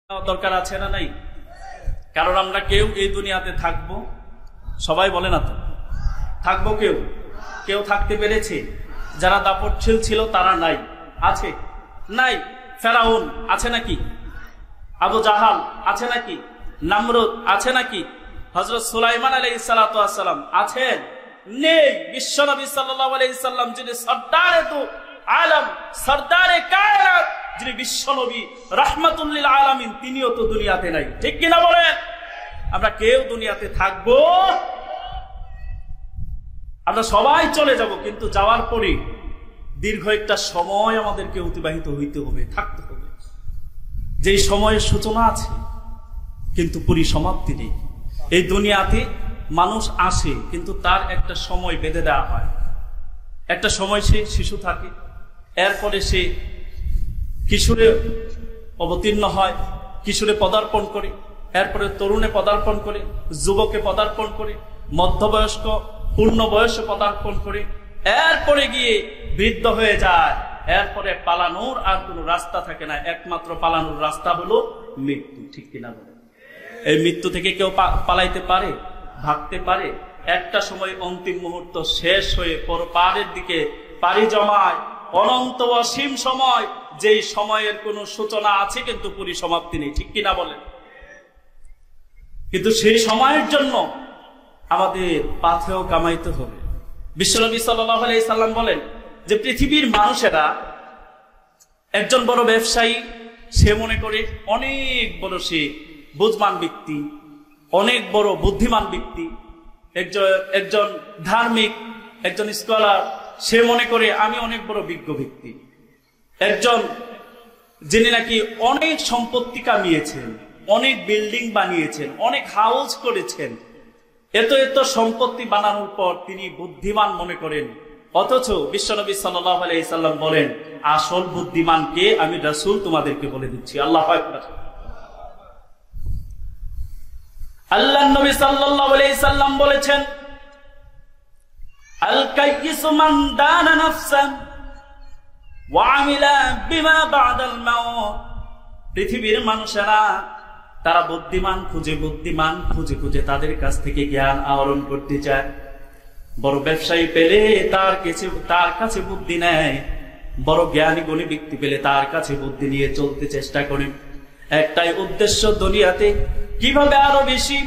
দরকার আছে না নাই? কারণ আমরা কেউ এই দুনিয়াতে থাকবো, সবাই বলে না তো থাকবো, কেউ কেউ থাকতে পেরেছে? যারা দাপটশীল ছিল তারা নাই, আছে নাই? ফেরাউন আছে নাকি? আবু জাহাল আছে নাকি? নামরুদ আছে নাকি? হযরত সুলাইমান আলাইহিস সালাতু ওয়াস সালাম আছেন? নেই। বিশ্বনবী সাল্লাল্লাহু আলাইহি সাল্লাম যিনি সরদারে তো আলম, সরদারে কায়নাত, যিনি বিশ্বনবী রাহমাতুল লিল আলামিন, তিনিও তো দুনিয়াতে নাই। ঠিক কিনা বলেন? আমরা কেউ দুনিয়াতে থাকবো, আমরা সবাই চলে যাব, কিন্তু যাওয়ার পরে দীর্ঘ একটা সময় আমাদেরকে অতিবাহিত হইতে হবে, থাকতে হবে। যেই সময়ের সূচনা আছে কিন্তু পরিসমাপ্তি নেই। এই দুনিয়াতে মানুষ আসে, কিন্তু তার একটা সময় বেঁধে দেওয়া হয়। একটা সময় সে শিশু থাকে, এরপরে সে কিশোরে অবতীর্ণ হয়, কিশোরে পদার্পণ করে, এরপরে তরুণে পদার্পণ করে, যুবকে পদার্পণ করে, মধ্যবয়স্ক পূর্ণ বয়সে পদার্পণ করে, এরপরে গিয়ে বৃদ্ধ হয়ে যায়। এরপরে পালানোর আর কোনো রাস্তা থাকে না, একমাত্র পালানোর রাস্তা হলো মৃত্যু। ঠিক কিনা বলে? এই মৃত্যু থেকে কেউ পালাইতে পারে, ভাগতে পারে? একটা সময় অন্তিম মুহূর্ত শেষ হয়ে পরপারের দিকে পাড়ি জমায়, অনন্ত অসীম সময়, যেই সময়ের কোনো সূচনা আছে কিন্তু পরিসমাপ্তি নেই। ঠিক কিনা বলেন? কিন্তু সেই সময়ের জন্য আমাদের পাথেও কামাইতে হবে। বিশ্বনবী সাল্লাল্লাহু আলাইহি সাল্লাম বলেন যে পৃথিবীর মানুষেরা, একজন বড় ব্যবসায়ী, সে মনে করে অনেক বড় সে বুদ্ধিমান ব্যক্তি, অনেক বড় বুদ্ধিমান ব্যক্তি। একজন ধার্মিক, একজন স্কলার, সে মনে করে আমি অনেক বড় বিজ্ঞ ব্যক্তি। একজন যিনি নাকি অনেক সম্পত্তি কামিয়েছেন, অনেক বিল্ডিং বানিয়েছেন, অনেক হাউস করেছেন, এত এত সম্পত্তি বানানোর পর তিনি বুদ্ধিমান মনে করেন। অথচ বিশ্বনবী সাল্লাল্লাহু আলাইহি সাল্লাম বলেন, আসল বুদ্ধিমান কে? আমি রাসূল তোমাদেরকে বলে দিচ্ছি। আল্লাহু আকবার। আল্লাহর নবী সাল্লাল্লাহু আলাইহি সাল্লাম বলেছেন, আল কাইয়িসু মান দানা নাফসান ওয়া আমিলা বিমা বাদাল মাউত। পৃথিবীর মানুষেরা তারা বুদ্ধিমান খুঁজে খুঁজে তাদের কাছ থেকে জ্ঞান আহরণ করতে চায়। বড় ব্যবসায়ী পেলে তার কাছে বুদ্ধি নেয়, বড় জ্ঞানী গুণী ব্যক্তি পেলে তার কাছে বুদ্ধি নিয়ে চলতে চেষ্টা করে। একটাই উদ্দেশ্য, দুনিয়াতে কিভাবে আরো বেশি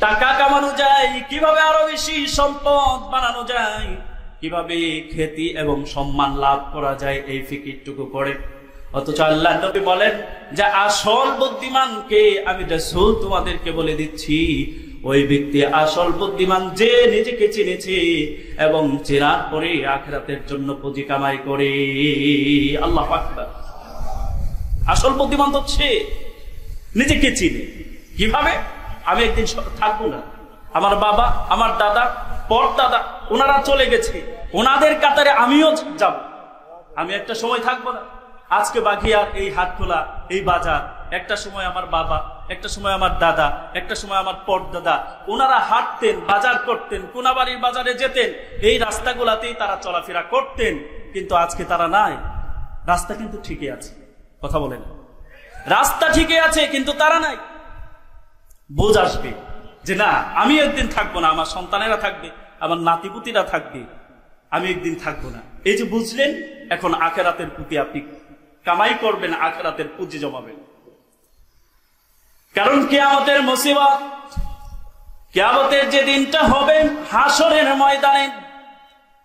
টাকা কামানো যায়, কিভাবে আরো বেশি সম্পদ বানানো যায়, কিভাবে খ্যাতি এবং সম্মান লাভ করা যায়, এই ফিকিরটুকু করে। অথচ আল্লাহ নবী বলেন যে আসল বুদ্ধিমান কে? আমি রাসূল তোমাদেরকে বলে দিচ্ছি, ওই ব্যক্তি আসল বুদ্ধিমান যে নিজেকে চিনেছে এবং চেনার পরে আখিরাতের জন্য পুঁজি কামাই করে। আল্লাহু আকবার। আসল বুদ্ধিমান তো সে নিজেকে চিনে। কিভাবে? আমি একদিন থাকবো না, আমার বাবা, আমার দাদা, পরদাদা ওনারা চলে গেছে, ওনাদের কাতারে আমিও যাব। আমি একটা সময় থাকবো না। আজকে বাগিয়ার এই হাটখোলা, এই বাজার, একটা সময় আমার বাবা, একটা সময় আমার দাদা, একটা সময় আমার পরদাদা, ওনারা হাঁটতেন, বাজার করতেন, কোনাবাড়ির বাজারে যেতেন, এই রাস্তাগুলাতেই তারা চলাফেরা করতেন। কিন্তু আজকে তারা নাই। রাস্তা কিন্তু ঠিকই আছে, কথা বলেন, রাস্তা ঠিকই আছে, কিন্তু তারা নাই। বোঝ আসবে যে না, আমি একদিন থাকবো না, আমার সন্তানেরা থাকবে, আমার নাতিপুতিরা থাকবে, আমি একদিন থাকবো না। এই যে বুঝলেন, এখন আখিরাতের প্রতি আপনি কামাই করবেন, আখিরাতের পুঁজি জমাবেন। কারণ কিয়ামতের মুসিবত, কিয়ামতের যে দিনটা হবে, হাসরের ময়দানে,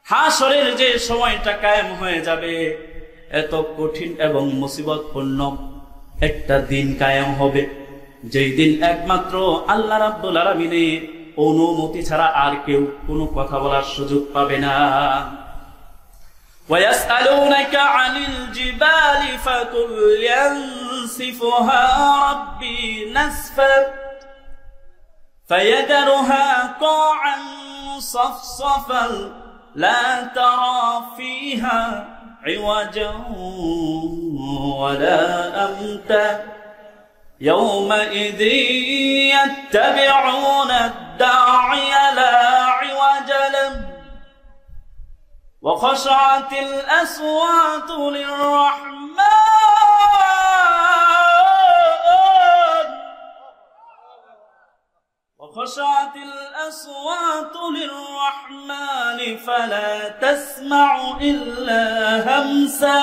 হাসরের যে সময়টা কায়েম হয়ে যাবে, এত কঠিন এবং মুসিবতপূর্ণ একটা দিন কায়েম হবে, যেই দিন একমাত্র আল্লাহ রাব্বুল আলামিনের অনুমতি ছাড়া আর কেউ কোনো কথা বলার সুযোগ পাবে না। وَيَسْأَلُونَكَ عَنِ الْجِبَالِ فَقُلْ يَنسِفُهَا رَبِّي نَسْفًا فَيَذَرُهَا قَاعًا صَفْصَفًا لَا تَرَى فِيهَا عِوَجًا وَلَا أَمْتًا يَوْمَئِذٍ يَتَّبِعُونَ الدَّاعِيَ لَا عِوَجَ لَهُ وخشعت الأصوات للرحمن خشعت الأصوات للرحمن فلا تسمع إلا همسا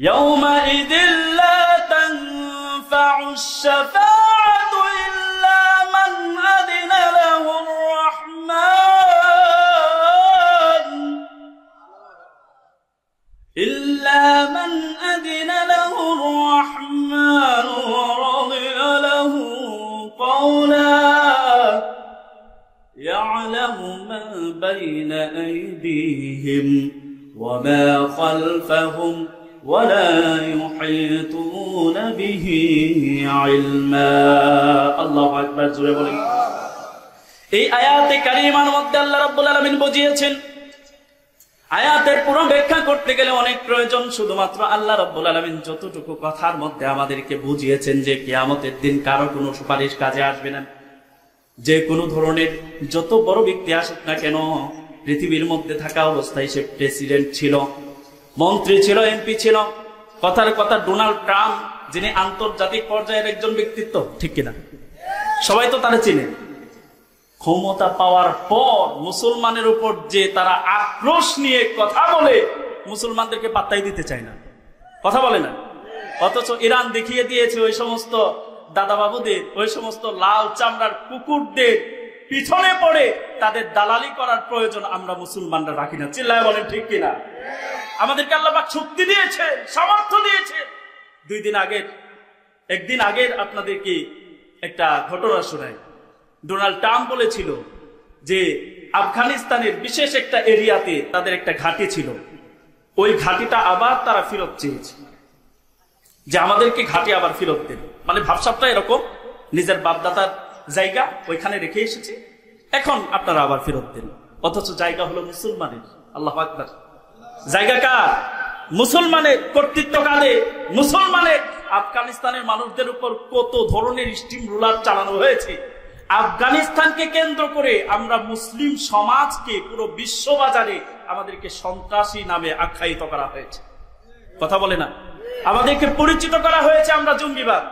يومئذ لا تنفع الشفاعة إلا من أذن له الرحمن ورضي له قولا يعلم ما بين أيديهم وما خلفهم ولا يحيطون به علما الله أكبر জোরে বলেন। এই আয়াতে কারিমার মধ্যে আল্লাহ রাব্বুল আলামিন বুঝিয়েছেন। আয়াতের পুরো ব্যাখ্যা করতে গেলে অনেক প্রয়োজন, শুধুমাত্র আল্লাহ রাব্বুল আলামিন যতটুকু কথার মধ্যে আমাদেরকে বুঝিয়েছেন যে কিয়ামতের দিন কারো কোনো সুপারিশ কাজে আসবে না। যে কোনো ধরনের যত বড় ব্যক্তি আসুক না কেন, পৃথিবীর মধ্যে থাকা অবস্থায় সে প্রেসিডেন্ট ছিল, মন্ত্রী ছিল, এমপি ছিল, কথার কথা ডোনাল্ড ট্রাম্প, যিনি আন্তর্জাতিক পর্যায়ের একজন ব্যক্তিত্ব, ঠিক কিনা? সবাই তো তারা চিনে। ক্ষমতা পাওয়ার পর মুসলমানের উপর যে তারা আক্রোশ নিয়ে কথা বলে, মুসলমানদেরকে পাত্তাই দিতে চায় না, কথা বলে না। অথচ ইরান দেখিয়ে দিয়েছে ওই সমস্ত দাদাবাবুদের, ওই সমস্ত লাল চামড়ার কুকুরদের পিছনে পড়ে তাদের দালালি করার প্রয়োজন আমরা মুসলমানরা রাখি না। চিল্লায় বলেন ঠিক কিনা? আমাদেরকে আল্লাহ পাক শক্তি দিয়েছে, সামর্থ্য দিয়েছে। একদিন আগের আপনাদেরকে একটা ঘটনা শোনাই। ডোনাল্ড ট্রাম্প বলেছিল যে আফগানিস্তানের বিশেষ একটা এরিয়াতে তাদের একটা ঘাঁটি ছিল, ওই ঘাঁটিটা আবার তারা ফেরত চেয়েছে, যে আমাদেরকে ঘাঁটি আবার ফেরত দেন। মানে ভাবসাবটা এরকম, নিজের বাপদাদার জায়গা ওইখানে রেখে এসেছে, এখন আপনারা আবার ফেরত দেন। অথচ জায়গা হলো মুসলমানের। আল্লাহু আকবার। জায়গা কার? মুসলমানের। কর্তৃত্ব কাদের? মুসলমানের। আফগানিস্তানের মানুষদের উপর কত ধরনের স্টিম রুলার চালানো হয়েছে। আফগানিস্তানকে কেন্দ্র করে আমরা মুসলিম সমাজকে পুরো বিশ্ববাজারে আমাদেরকে সন্ত্রাসী নামে আখ্যায়িত করা হয়েছে, কথা বলে না? আমাদেরকে পরিচিত করা হয়েছে আমরা জঙ্গিবাদ।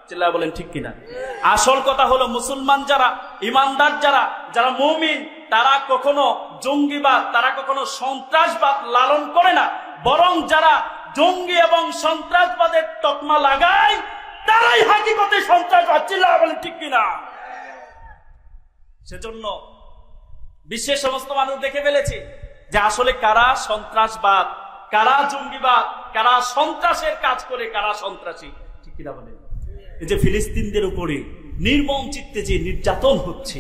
চিল্লায় বলেন ঠিক কিনা? আসল কথা হলো মুসলমান যারা, ইমানদার যারা, যারা মুমিন, তারা কখনো জঙ্গিবাদ, তারা কখনো সন্ত্রাসবাদ লালন করে না, বরং যারা জঙ্গি এবং সন্ত্রাসবাদের তকমা লাগায় তারাই হাকিকতে সন্ত্রাসবাদ। চিল্লায় বলেন ঠিক কিনা? সেজন্য বিশ্বের সমস্ত মানুষ দেখে ফেলেছে যে আসলে কারা সন্ত্রাসবাদ, কারা জঙ্গিবাদ, কারা সন্ত্রাসের কাজ করে, কারা সন্ত্রাসী, ঠিক কিনা বলেন? এই যে ফিলিস্তিনদের উপরে নির্মম চিত্তে যে নির্যাতন হচ্ছে,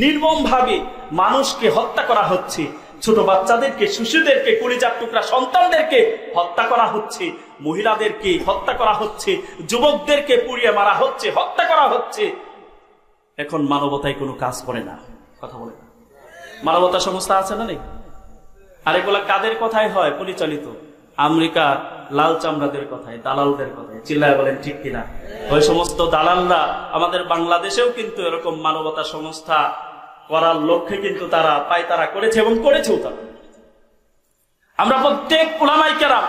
নির্মম ভাবে মানুষকে হত্যা করা হচ্ছে, ছোট বাচ্চাদেরকে, শিশুদেরকে, কলিজার টুকরা সন্তানদেরকে হত্যা করা হচ্ছে, মহিলাদেরকে হত্যা করা হচ্ছে, যুবকদেরকে পুড়িয়ে মারা হচ্ছে, হত্যা করা হচ্ছে। এখন মানবতায় কোনো কাজ করে না, কথা বলে না। মানবতা সংস্থা আছে না নেই? আর এগুলা কাদের কথাই হয় পরিচালিত? আমেরিকার লাল চামড়াদের কথায়, দালালদের কথায়। চিল্লায় বলেন ঠিক কিনা? ওই সমস্ত দালালরা আমাদের বাংলাদেশেও কিন্তু এরকম মানবতা সংস্থা করার লক্ষ্যে কিন্তু তারা পায়তারা করেছে এবং করেছেও তারা। আমরা প্রত্যেক উলামায়ে কেরাম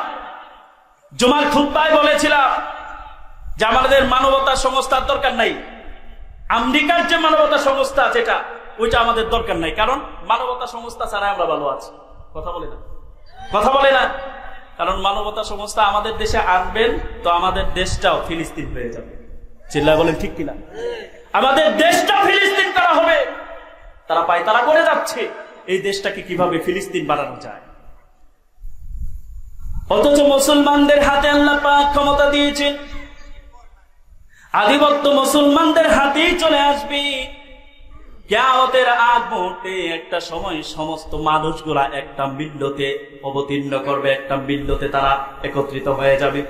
জুমার খুতবায় বলেছিলাম যে আমাদের মানবতা সংস্থার দরকার নাই। আমেরিকার যে মানবতা সংস্থা যেটা, ওইটা আমাদের দরকার নাই, কারণ মানবতা সংস্থা ছাড়া আমরা ভালো আছি, কথা বলে না? কথা বলে না? কারণ মানবতা সংস্থা আমাদের দেশে আনবেন তো আমাদের দেশটাও ফিলিস্তিন হয়ে যাবে। চিল্লায় বলেন ঠিক কিনা? আমাদের দেশটা ফিলিস্তিন করা হবে। তারা পায়তারা করে যাচ্ছে এই দেশটাকে কিভাবে ফিলিস্তিন বানানো যায়। অথচ মুসলমানদের হাতে আল্লাহ পাক ক্ষমতা দিয়েছেন, আধিপত্য মুসলমানদের হাতেই চলে আসবে। কিয়ামতের আগ মুহূর্তে একটা সময় সমস্ত মানুষগুলা একটা মিল্লতে অবতীর্ণ করবে, একটা মিল্লতে তারা একত্রিত হয়ে যাবে।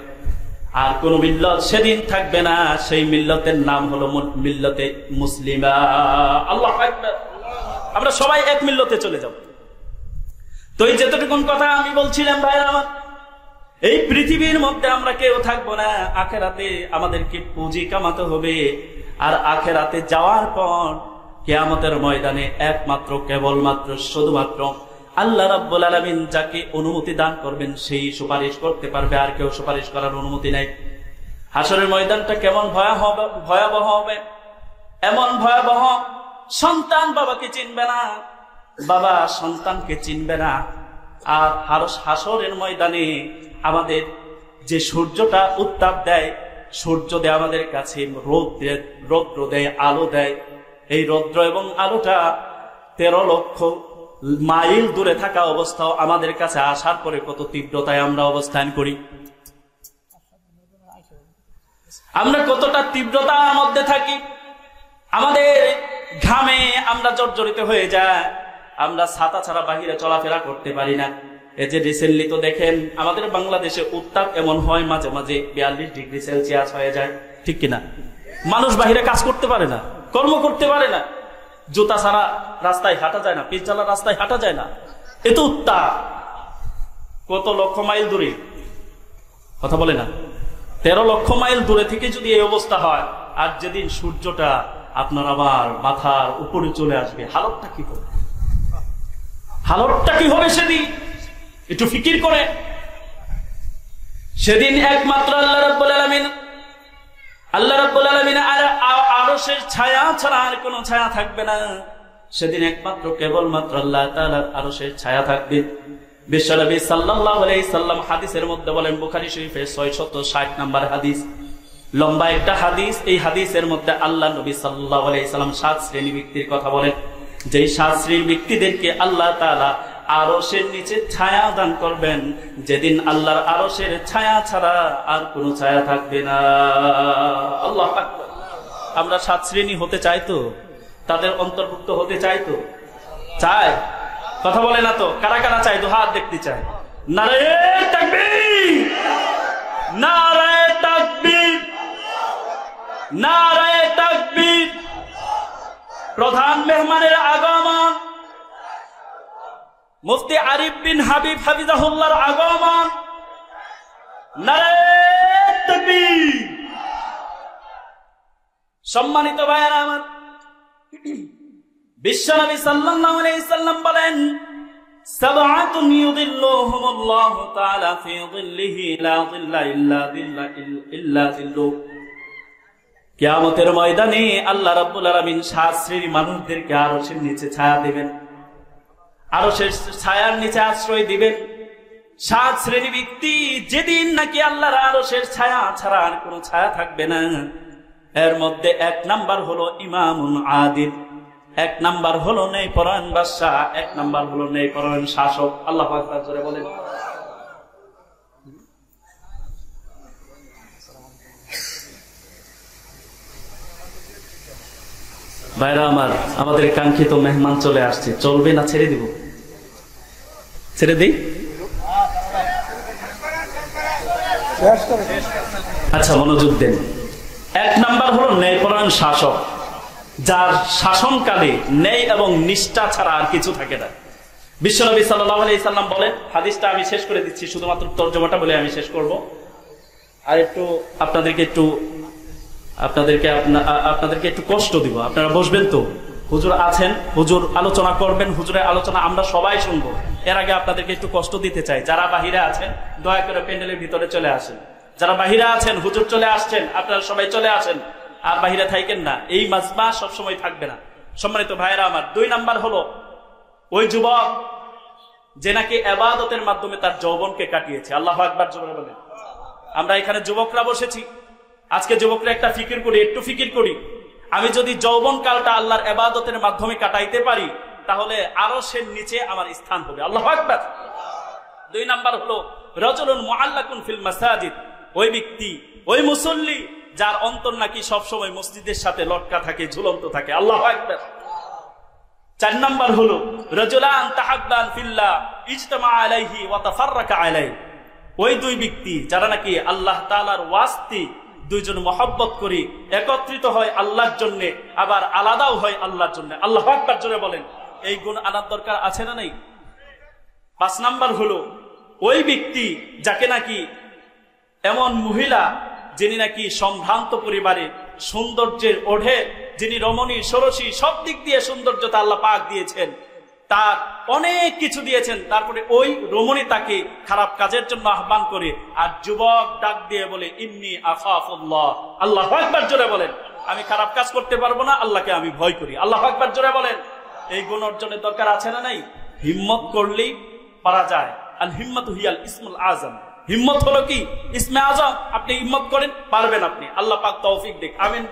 আর কোন মিল্লত সেদিন থাকবে না, সেই মিল্লতের নাম হলো মিল্লতে মুসলিমা। আল্লাহু আকবার। আমরা সবাই এক মিল্লতে চলে যাব। তো এই যেতটুকুন কথা আমি বলছিলাম ভাইরা আমার, এই পৃথিবীর মধ্যে আমরা কেউ থাকবো না। আখেরাতে আমাদেরকে পুঁজি কামাতে হবে। আর আখেরাতে যাওয়ার পর কিয়ামতের ময়দানে একমাত্র, কেবলমাত্র, শুধুমাত্র আল্লাহ রাব্বুল আলামিন যাকে অনুমতি দান করবেন সেই সুপারিশ করতে পারবে, আর কেউ সুপারিশ করার অনুমতি নাই। হাসরের ময়দানটা কেমন ভয়াবহ হবে। এমন ভয়াবহ, সন্তান বাবাকে চিনবে না, বাবা সন্তানকে চিনবে না। আর হাসরের ময়দানে আমাদের যে সূর্যটা উত্তাপ দেয়, সূর্য দেয় আমাদের কাছে রৌদ্র দেয়, আলো দেয়। এই রৌদ্র এবং আলোটা 13 লক্ষ মাইল দূরে থাকা অবস্থাও আমাদের কাছে আসার পরে কত তীব্রতায় আমরা অবস্থান করি, আমরা কতটা তীব্রতার মধ্যে থাকি। আমাদের ঘামে আমরা জর্জরিত হয়ে যায়, আমরা ছাতা ছাড়া বাহিরে চলাফেরা করতে পারি না। এই যে রিসেন্টলি তো দেখেন আমাদের বাংলাদেশে উত্তাপ এমন হয়, মাঝে মাঝে 42 ডিগ্রি সেলসিয়াস হয়ে যায়, ঠিক কিনা? মানুষ বাহিরে কাজ করতে পারে না, কর্ম করতে পারে না, জুতা ছাড়া রাস্তায় হাঁটা যায় না, পিচঢালা রাস্তায় হাঁটা যায় না। এ তো উত্তাপ, কত লক্ষ মাইল দূরে, কথা বলে না, 13 লক্ষ মাইল দূরে থেকে যদি এই অবস্থা হয়, আর যেদিন সূর্যটা আপনার আবার মাথার উপরে চলে আসবে, হালতটা কি হবে? হালতটা কি হবে সেদিন? একটু ফিকির করে। সেদিন একমাত্র আল্লাহ রাব্বুল আলামিন আরশের ছায়া ছাড়া আর কোনো ছায়া থাকবে না। সেদিন একমাত্র কেবলমাত্র আল্লাহ তাআলার আরশের ছায়া থাকবে। বিশ্বনবী সাল্লাল্লাহু আলাইহি সাল্লাম হাদিসের মধ্যে বলেন, বুখারী শরীফের 660 নম্বর হাদিস, লম্বা একটা হাদিস। এই হাদিসের মধ্যে আল্লাহ নবী সাল্লাল্লাহু আলাইহি সাল্লাম 7 শ্রেণী ব্যক্তির কথা বলেন, যেই 7 শ্রেণীর ব্যক্তিদেরকে আল্লাহ তাআলা আরশের নিচে ছায়া দান করবেন, যেদিন আল্লাহর আরশের ছায়া ছাড়া আর কোনো ছায়া থাকবে না। আল্লাহু আকবার। আমরা 7 শ্রেণী হতে চাই তো? তাদের অন্তর্ভুক্ত হতে চাই তো? চাই? কথা বলে না তো? কারা কারা চাই? তো হাত দেখতে চাই। নারে তাকবীর, নারে তাকবীর, নারে তাকবীর। প্রধান মেহমানের আগমন, মুফতি আরিফ বিন হাবিব হাফিজাহুল্লাহর আগমন। নারে তাকবীর। সম্মানিত ভাইয়েরা আমার, বিশ্বনবী সাল্লাল্লাহু আলাইহি সাল্লাম বলেন, সাবআতুন ইউযিল্লুহুমুল্লাহু তাআলা ফি যিল্লিহি লা যিল্লা ইল্লা যিল্লু। কিয়ামতের ময়দানে আল্লাহ রাব্বুল আলামিন 7 শ্রেণীর মানুষদেরকে আরশের নিচে ছায়া দিবেন, আরশের ছায়ার নিচে আশ্রয় দিবেন। 7 শ্রেণী ব্যক্তি, যেদিন নাকি আল্লাহর আরশের ছায়া ছাড়া আর কোনো ছায়া থাকবে না। এর মধ্যে 1 নাম্বার হলো ইমামুন আদিল, 1 নাম্বার হলো ন্যায়পরায়ণ বাদশা, 1 নাম্বার হলো ন্যায়পরায়ণ শাসক। আল্লাহু আকবার জোরে বলেন। ভাইরা আমার, আমাদের কাঙ্ক্ষিত মেহমান চলে আসছে, চলবে না ছেড়ে দিব? ছেড়ে দিই? আচ্ছা, মনোযোগ দেন। 1 নাম্বার হলো ন্যায়পরায়ণ শাসক, যার শাসনকালে ন্যায় এবং নিষ্ঠা ছাড়া আর কিছু থাকে না। বিশ্বনবী সাল্লাল্লাহু আলাইহি সাল্লাম বলেন, হাদিসটা আমি শেষ করে দিচ্ছি, শুধুমাত্র তরজমাটা বলে আমি শেষ করব। আর আপনাদেরকে একটু কষ্ট দিব। আপনারা বসবেন তো? হুজুর আছেন, হুজুর আলোচনা করবেন, হুজুরের আলোচনা আমরা সবাই শুনবো। এর আগে আপনাদেরকে একটু কষ্ট দিতে চাই। যারা বাহিরে আছেন দয়া করে প্যান্ডেলের ভিতরে চলে আসেন। যারা বাহিরে আছেন, হুজুর চলে আসছেন, আপনারা সবাই চলে আসেন, আর বাহিরে থাকেন না। এই মাজমা সবসময় থাকবে না। সম্মানিত ভাইয়েরা আমার, 2 নাম্বার হলো ওই যুবক যে নাকি ইবাদতের মাধ্যমে তার যৌবনকে কাটিয়েছে। আল্লাহু আকবার জোরে বলেন। আমরা এখানে যুবকরা বসেছি, আজকে যুবকরা একটা ফিকির করি, একটু ফিকির করি। আমি যদি যৌবন কালটা আল্লাহর ইবাদতের মাধ্যমে কাটাইতে পারি, তাহলে আরশের নিচে আমার স্থান হবে। আল্লাহু আকবার। 2 নাম্বার হলো রাজুলুন মুআল্লাকুন ফিল মাসাজিদ, ওই ব্যক্তি, ওই মুসল্লি যার অন্তর নাকি সবসময় মসজিদের সাথে লটকা থাকে, ঝুলন্ত থাকে। আল্লাহু আকবার। 4 নাম্বার হলো রাজুলান তাহাব্বান ফিল্লাহ ইজতামা আলাইহি ওয়া তাফাররাকা আলাইহি, ওই 2 ব্যক্তি যারা নাকি আল্লাহ তাআলার ওয়াস্তে দুইজন মহব্বত করি, একত্রিত হয় আল্লাহর জন্য, আবার আলাদাও হয় আল্লাহর জন্য। আল্লাহু আকবার জোরে বলেন। এই গুণ আনার দরকার আছে না নাই? 5 নাম্বার হলো ওই ব্যক্তি যাকে নাকি এমন মহিলা যিনি নাকি সম্ভ্রান্ত পরিবারে সৌন্দর্যের ওঠে, যিনি রমণী ষোড়শী, সব দিক দিয়ে সৌন্দর্যতা আল্লাহ পাক দিয়েছেন, তার অনেক কিছু দিয়েছেন, তারপরে ওই রমণী তাকে খারাপ কাজের জন্য আহ্বান করে, আর যুবক ডাক দিয়ে বলে ইন্নী আখাফুল্লাহ। আল্লাহু আকবার জোরে বলেন। আমি খারাপ কাজ করতে পারবো না, আল্লাহকে আমি ভয় করি। আল্লাহু আকবার জোরে বলেন। এই গুণ অর্জনের দরকার আছে না নাই? হিম্মত করলেই পারা যায়। আল হিম্মাতু হিয়াল ইসমুল আযম। হিম্মত হলো কি? ইসমে আযম। আপনি হিম্মত করেন, পারবেন আপনি। আল্লাহ পাক তৌফিক দিক। আমিন।